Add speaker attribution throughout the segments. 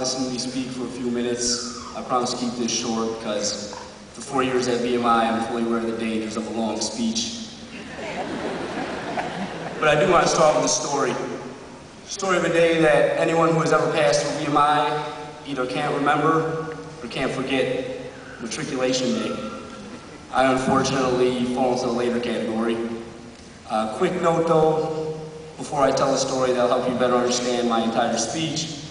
Speaker 1: listen to me speak for a few minutes. I promise to keep this short because for 4 years at VMI, I'm fully aware of the dangers of a long speech. But I do want to start with a story. Story of a day that anyone who has ever passed through VMI either can't remember or can't forget. Matriculation day. I unfortunately fall into the later category. Quick note though, before I tell a story that'll help you better understand my entire speech.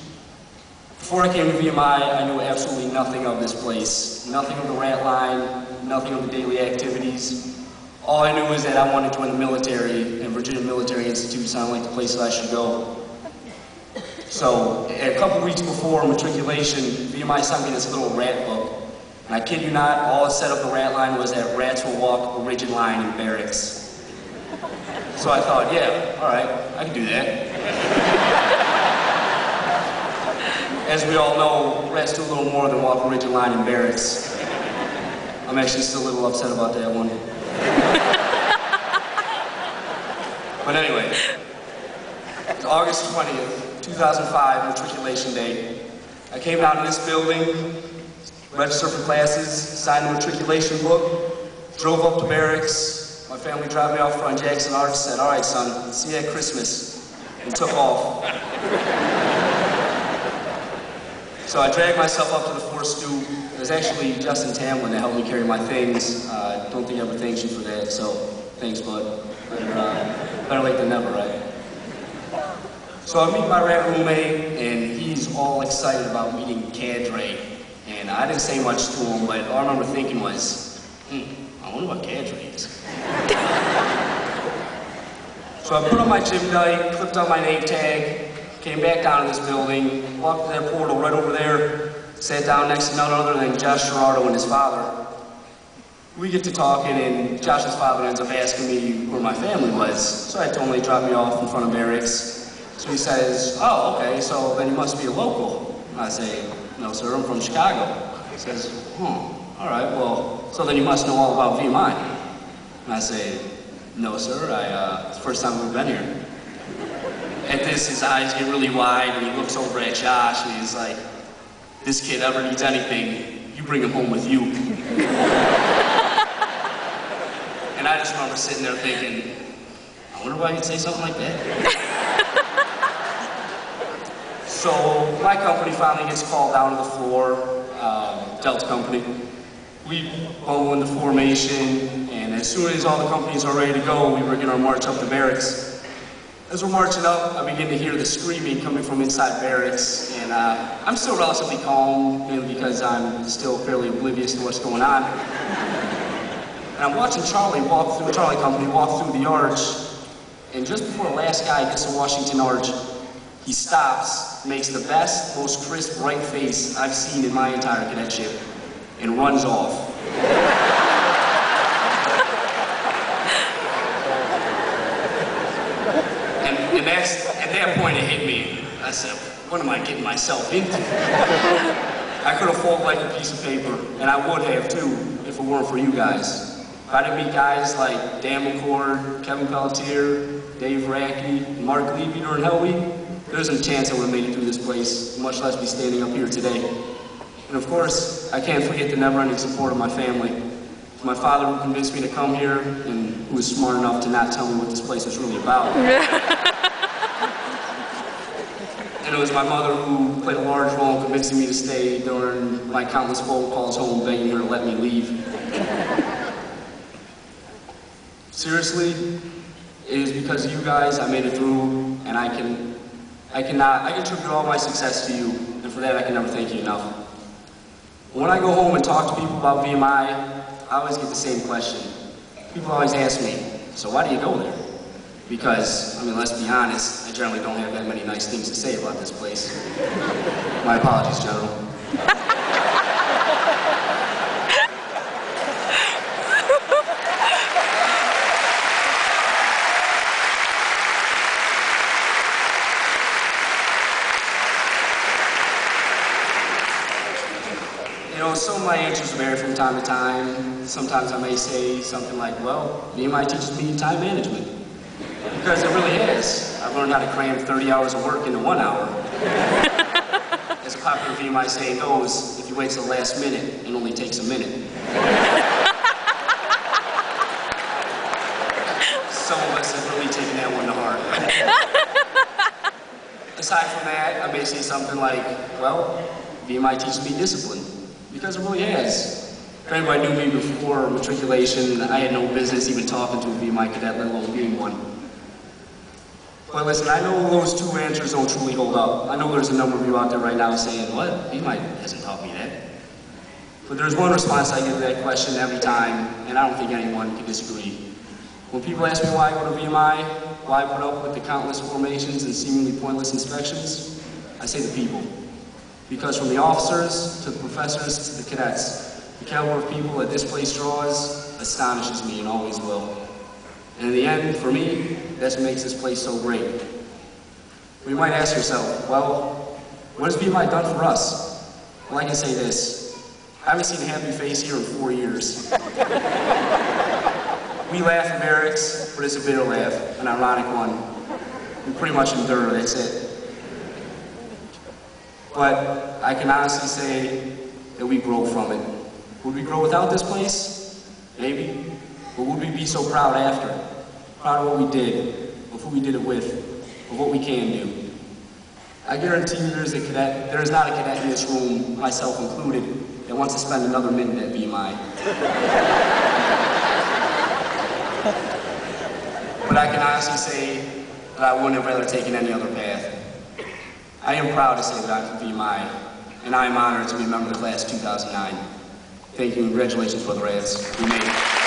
Speaker 1: Before I came to VMI, I knew absolutely nothing of this place. Nothing of the rat line, nothing of the daily activities. All I knew was that I wanted to join the military, and Virginia Military Institute sounded like the place that I should go. So, a couple weeks before matriculation, VMI sent me this little rat book. And I kid you not, all it said up the rat line was that rats will walk a rigid line in barracks. So I thought, yeah, all right, I can do that. As we all know, rats do a little more than walk a rigid line in barracks. I'm actually still a little upset about that one. But anyway, it's August 20th, 2005, matriculation day. I came out of this building, registered for classes, signed the matriculation book, drove up to barracks. My family dropped me off front Jackson Arch, said, all right, son, see you at Christmas, and took off. So I dragged myself up to the 4th stoop. It was actually Justin Tamlin that helped me carry my things. I don't think I ever thanked you for that, so thanks, bud. Better late than never, right? So I meet my rat roommate, and he's all excited about meeting Cadre. And I didn't say much to him, but all I remember thinking was, I wonder what Cadre is. So I put on my gym belt, clipped on my name tag, came back down to this building, walked to that portal right over there, sat down next to none other than Josh Gerardo and his father. We get to talking, and Josh's father ends up asking me where my family was. So I told him they dropped me off in front of barracks. So he says, oh, okay, so then you must be a local. And I say, no, sir, I'm from Chicago. He says, all right, well, so then you must know all about VMI. And I say, no, sir, it's the first time we've been here. At this, his eyes get really wide, and he looks over at Josh, and he's like, this kid ever needs anything, you bring him home with you. And I just remember sitting there thinking, I wonder why you'd say something like that. So my company finally gets called down to the floor, Delta Company. We go into formation, and as soon as all the companies are ready to go, we begin our march up to barracks. As we're marching up, I begin to hear the screaming coming from inside barracks, and I'm still relatively calm, mainly because I'm still fairly oblivious to what's going on. And I'm watching Charlie Company walk through the arch, and just before the last guy gets to Washington Arch, he stops, makes the best, most crisp, bright face I've seen in my entire cadetship, and runs off. And at that point it hit me. I said, what am I getting myself into? I could have folded like a piece of paper, and I would have too, if it weren't for you guys. If I didn't meet guys like Dan McCord, Kevin Pelletier, Dave Rackey, Mark Levy during Hell there's a chance I would have made it through this place, much less be standing up here today. And of course, I can't forget the never-ending support of my family. My father who convinced me to come here, and who was smart enough to not tell me what this place was really about. And it was my mother who played a large role in convincing me to stay during my countless phone calls home begging her to let me leave. Seriously, it is because of you guys I made it through, and I can attribute all my success to you, and for that I can never thank you enough. When I go home and talk to people about VMI, I always get the same question. People always ask me, so why do you go there? Because, I mean, let's be honest, I generally don't have that many nice things to say about this place. My apologies, General. Some of my answers vary from time to time. Sometimes I may say something like, well, VMI teaches me time management. Because it really is. I've learned how to cram 30 hours of work into 1 hour. As a popular VMI saying goes, if you wait till the last minute, it only takes a minute. Some of us have really taken that one to heart. Aside from that, I may say something like, well, VMI teaches me discipline, because it really has. If anybody knew me before matriculation, I had no business even talking to a VMI cadet, let alone being one. But listen, I know those two answers don't truly hold up. I know there's a number of you out there right now saying, what? VMI hasn't taught me that. But there's one response I give to that question every time, and I don't think anyone can disagree. When people ask me why I go to VMI, why I put up with the countless formations and seemingly pointless inspections, I say the people. Because from the officers, to the professors, to the cadets, the caliber of people that this place draws astonishes me and always will. And in the end, for me, that's what makes this place so great. Well, you might ask yourself, well, what has VMI done for us? Well, I can say this. I haven't seen a happy face here in 4 years. We laugh in barracks, but it's a bitter laugh, an ironic one. We pretty much endure, that's it. But I can honestly say that we grow from it. Would we grow without this place? Maybe. But would we be so proud after? Proud of what we did, of who we did it with, of what we can do. I guarantee you there is not a cadet in this room, myself included, that wants to spend another minute at VMI. But I can honestly say that I wouldn't have rather taken any other path. I am proud to say that I'm from VMI, and I am honored to be a member of the class of 2009. Thank you, and congratulations, Brother Ads. We made it.